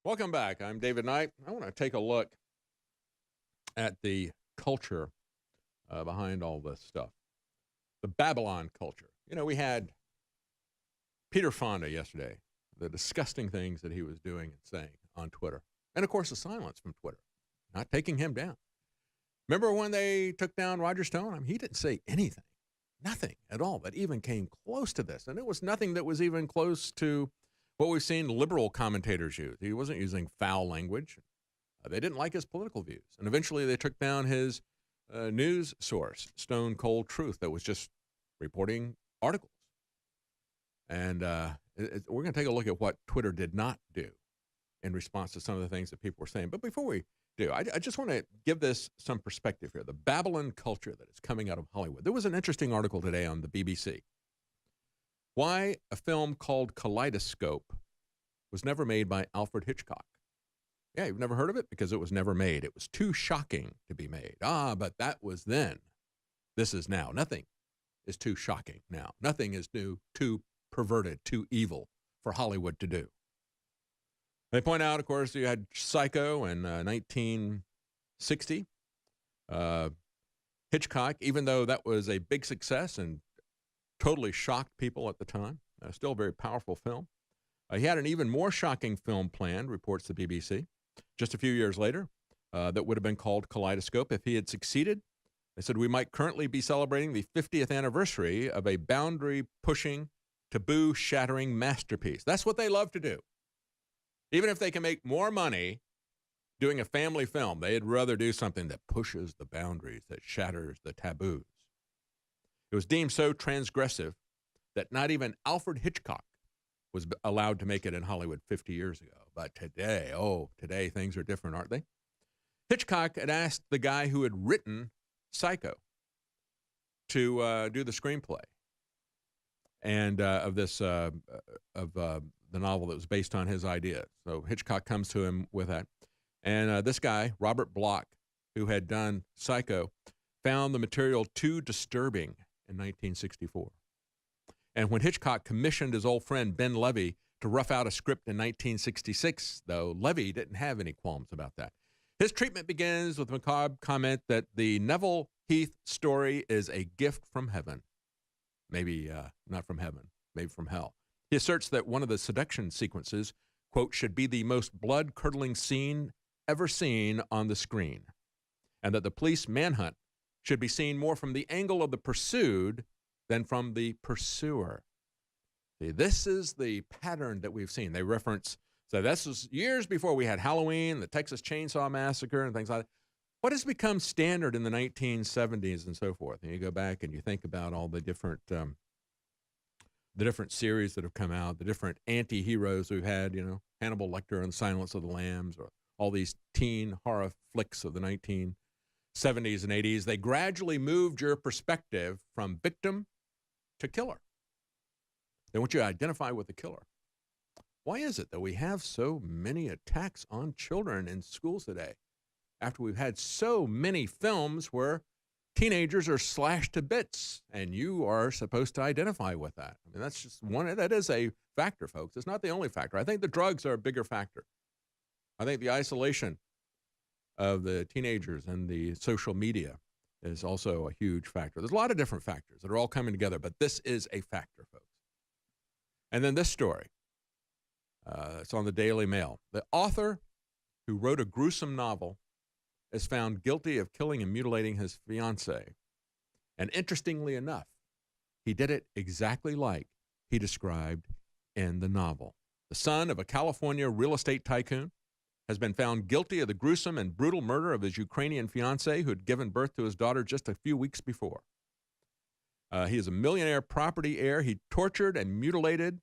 Welcome back. I'm David Knight. I want to take a look at the culture behind all this stuff. The Babylon culture. You know, we had Peter Fonda yesterday, the disgusting things that he was doing and saying on Twitter. And of course, the silence from Twitter, not taking him down. Remember when they took down Roger Stone? I mean, he didn't say anything, nothing at all that even came close to this. And it was nothing that was even close to what we've seen liberal commentators use. He wasn't using foul language. They didn't like his political views. And eventually they took down his news source, Stone Cold Truth, that was just reporting articles. And we're going to take a look at what Twitter did not do in response to some of the things that people were saying. But before we do, I just want to give this some perspective here. The Babylon culture that is coming out of Hollywood. There was an interesting article today on the BBC. Why a film called Kaleidoscope was never made by Alfred Hitchcock. Yeah, you've never heard of it? Because it was never made. It was too shocking to be made. But that was then. This is now. Nothing is too shocking now. Nothing is too perverted, too evil for Hollywood to do. They point out, of course, you had Psycho in 1960. Hitchcock, even though that was a big success and totally shocked people at the time, still a very powerful film. He had an even more shocking film planned, reports the BBC, just a few years later, that would have been called Kaleidoscope. If he had succeeded, they said we might currently be celebrating the 50th anniversary of a boundary-pushing, taboo-shattering masterpiece. That's what they love to do. Even if they can make more money doing a family film, they'd rather do something that pushes the boundaries, that shatters the taboos. It was deemed so transgressive that not even Alfred Hitchcock was allowed to make it in Hollywood 50 years ago. But today things are different, aren't they? Hitchcock had asked the guy who had written Psycho to do the screenplay and of this of the novel that was based on his idea. So Hitchcock comes to him with that. And this guy, Robert Bloch, who had done Psycho, found the material too disturbing in 1964. And when Hitchcock commissioned his old friend Ben Levy to rough out a script in 1966, though, Levy didn't have any qualms about that. His treatment begins with a macabre comment that the Neville Heath story is a gift from heaven. Maybe not from heaven, maybe from hell. He asserts that one of the seduction sequences, quote, should be the most blood-curdling scene ever seen on the screen, and that the police manhunt should be seen more from the angle of the pursued than from the pursuer. See, this is the pattern that we've seen. They reference, so this was years before we had Halloween, the Texas Chainsaw Massacre, and things like that. What has become standard in the 1970s and so forth? And you go back and you think about all the different series that have come out, the different anti-heroes we've had, you know, Hannibal Lecter and Silence of the Lambs, or all these teen horror flicks of the 1970s and 80s. They gradually moved your perspective from victim to killer. They want you to identify with the killer. Why is it that we have so many attacks on children in schools today after we've had so many films where teenagers are slashed to bits and you are supposed to identify with that? I mean, that's just one, that is a factor, folks. It's not the only factor. I think the drugs are a bigger factor. I think the isolation of the teenagers and the social media is also a huge factor. There's a lot of different factors that are all coming together, but this is a factor, folks. And then this story, it's on the Daily Mail. The author who wrote a gruesome novel is found guilty of killing and mutilating his fiancée. And interestingly enough, he did it exactly like he described in the novel. The son of a California real estate tycoon has been found guilty of the gruesome and brutal murder of his Ukrainian fiancée who had given birth to his daughter just a few weeks before. He is a millionaire property heir. He tortured and mutilated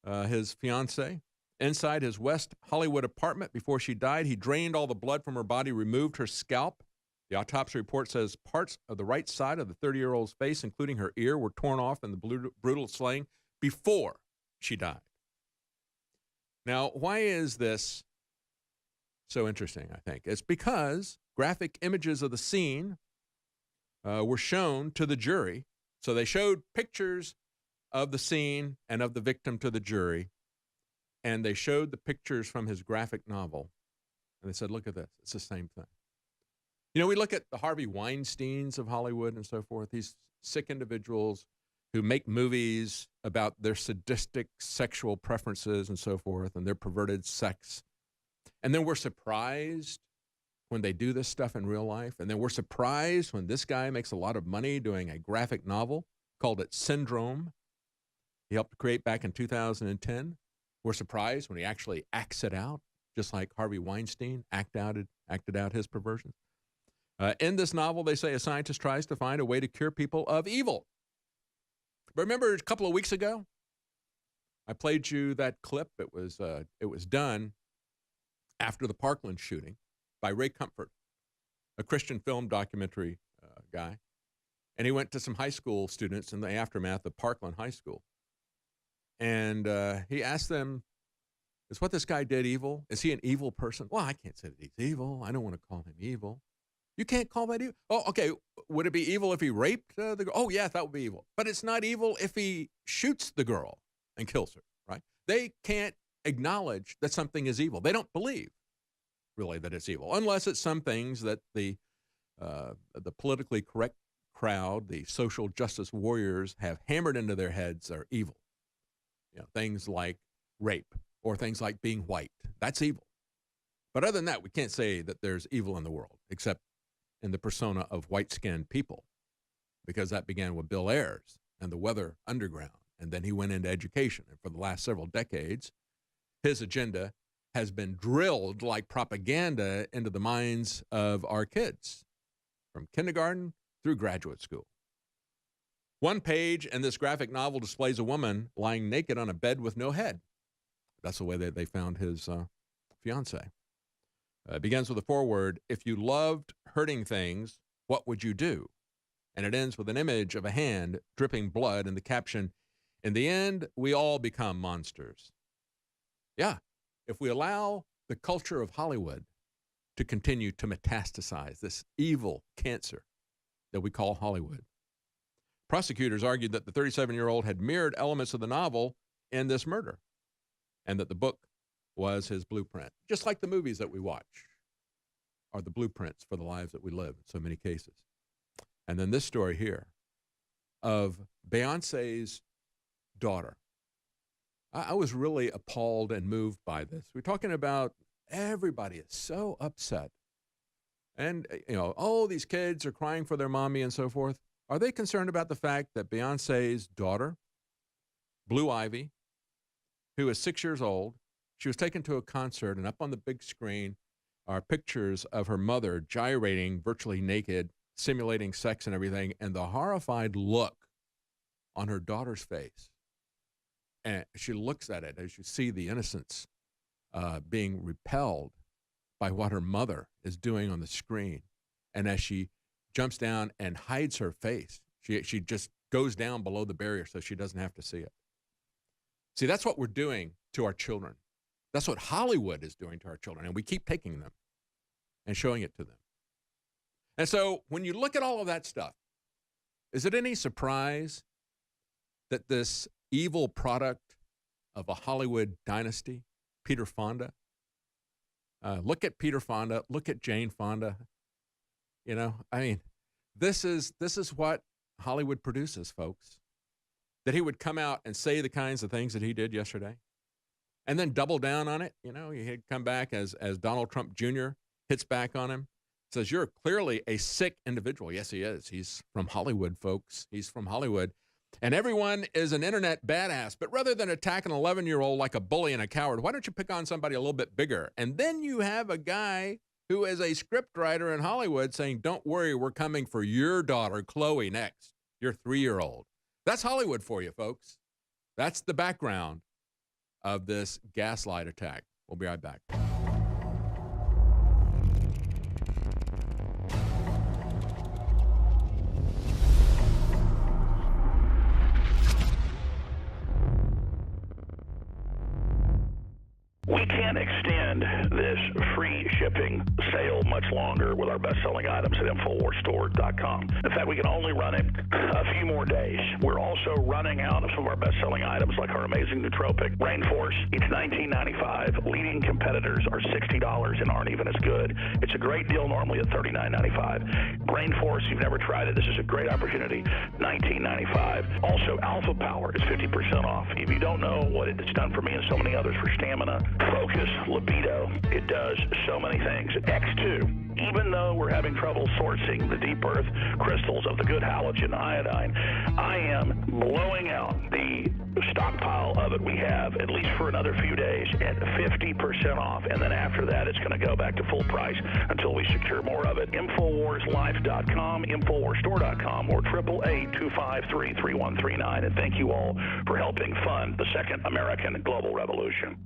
his fiancée inside his West Hollywood apartment before she died. He drained all the blood from her body, removed her scalp. The autopsy report says parts of the right side of the 30-year-old's face, including her ear, were torn off in the brutal slaying before she died. Now, why is this so interesting, I think? It's because graphic images of the scene were shown to the jury. So they showed pictures of the scene and of the victim to the jury. and they showed the pictures from his graphic novel, and they said, look at this. It's the same thing. You know, we look at the Harvey Weinsteins of Hollywood and so forth, these sick individuals who make movies about their sadistic sexual preferences and so forth and their perverted sex. And then we're surprised when they do this stuff in real life. And then we're surprised when this guy makes a lot of money doing a graphic novel, called it Syndrome. He helped create back in 2010. We're surprised when he actually acts it out, just like Harvey Weinstein acted out his perversions. In this novel, they say a scientist tries to find a way to cure people of evil. Remember a couple of weeks ago, I played you that clip. It was done after the Parkland shooting by Ray Comfort, a Christian film documentary guy. And he went to some high school students in the aftermath of Parkland High School. And he asked them, is what this guy did evil? Is he an evil person? Well, I can't say that he's evil. I don't want to call him evil. You can't call that evil? Oh, okay. Would it be evil if he raped the girl? Oh, yeah, that would be evil. But it's not evil if he shoots the girl and kills her, right? They can't acknowledge that something is evil. They don't believe, really, that it's evil, unless it's some things that the politically correct crowd, the social justice warriors, have hammered into their heads are evil. You know, things like rape or things like being white. That's evil. But other than that, we can't say that there's evil in the world, except in the persona of white-skinned people, because that began with Bill Ayers and the Weather Underground. And then he went into education. And for the last several decades, his agenda has been drilled like propaganda into the minds of our kids, from kindergarten through graduate school. One page in this graphic novel displays a woman lying naked on a bed with no head. That's the way that they found his fiancée. It begins with a foreword, if you loved hurting things, what would you do? And it ends with an image of a hand dripping blood and the caption, in the end, we all become monsters. Yeah, if we allow the culture of Hollywood to continue to metastasize this evil cancer that we call Hollywood. Prosecutors argued that the 37-year-old had mirrored elements of the novel in this murder, and that the book was his blueprint, just like the movies that we watch are the blueprints for the lives that we live in so many cases. And then this story here of Beyonce's daughter. I was really appalled and moved by this. We're talking about everybody is so upset. And, you know, oh, these kids are crying for their mommy and so forth. Are they concerned about the fact that Beyonce's daughter, Blue Ivy, who is 6 years old, she was taken to a concert, and up on the big screen are pictures of her mother gyrating, virtually naked, simulating sex and everything, and the horrified look on her daughter's face. And she looks at it as you see the innocence being repelled by what her mother is doing on the screen. And as she jumps down and hides her face, she just goes down below the barrier so she doesn't have to see it. See, that's what we're doing to our children. That's what Hollywood is doing to our children. And we keep taking them and showing it to them. And so when you look at all of that stuff, is it any surprise that this evil product of a Hollywood dynasty, Peter Fonda, look at Peter Fonda, look at Jane Fonda. You know, I mean, this is what Hollywood produces, folks. That he would come out and say the kinds of things that he did yesterday and then double down on it. You know, he'd come back as Donald Trump Jr. hits back on him, says, you're clearly a sick individual. Yes, he is. He's from Hollywood, folks. He's from Hollywood. And everyone is an internet badass. But rather than attack an 11-year-old like a bully and a coward, why don't you pick on somebody a little bit bigger? And then you have a guy who is a scriptwriter in Hollywood saying, don't worry, we're coming for your daughter, Chloe, next, your 3-year-old. That's Hollywood for you, folks. That's the background of this gaslight attack. We'll be right back. We can't extend this free shipping sale much longer with our best-selling items at InfoWarsStore.com. In fact, we can only run it a few more days. We're also running out of some of our best-selling items like our amazing nootropic Rainforce. It's $19.95. Leading competitors are $60 and aren't even as good. It's a great deal normally at $39.95. Rainforce, you've never tried it. This is a great opportunity. $19.95. Also, Alpha Power is 50% off. If you don't know what it's done for me and so many others for stamina, focus, libido, it does so many things. X2, even though we're having trouble sourcing the deep earth crystals of the good halogen iodine, I am blowing out the stockpile of it we have, at least for another few days, at 50% off. And then after that, it's going to go back to full price until we secure more of it. InfoWarsLife.com, InfoWarsStore.com, or 888-253-3139. And thank you all for helping fund the second American global revolution.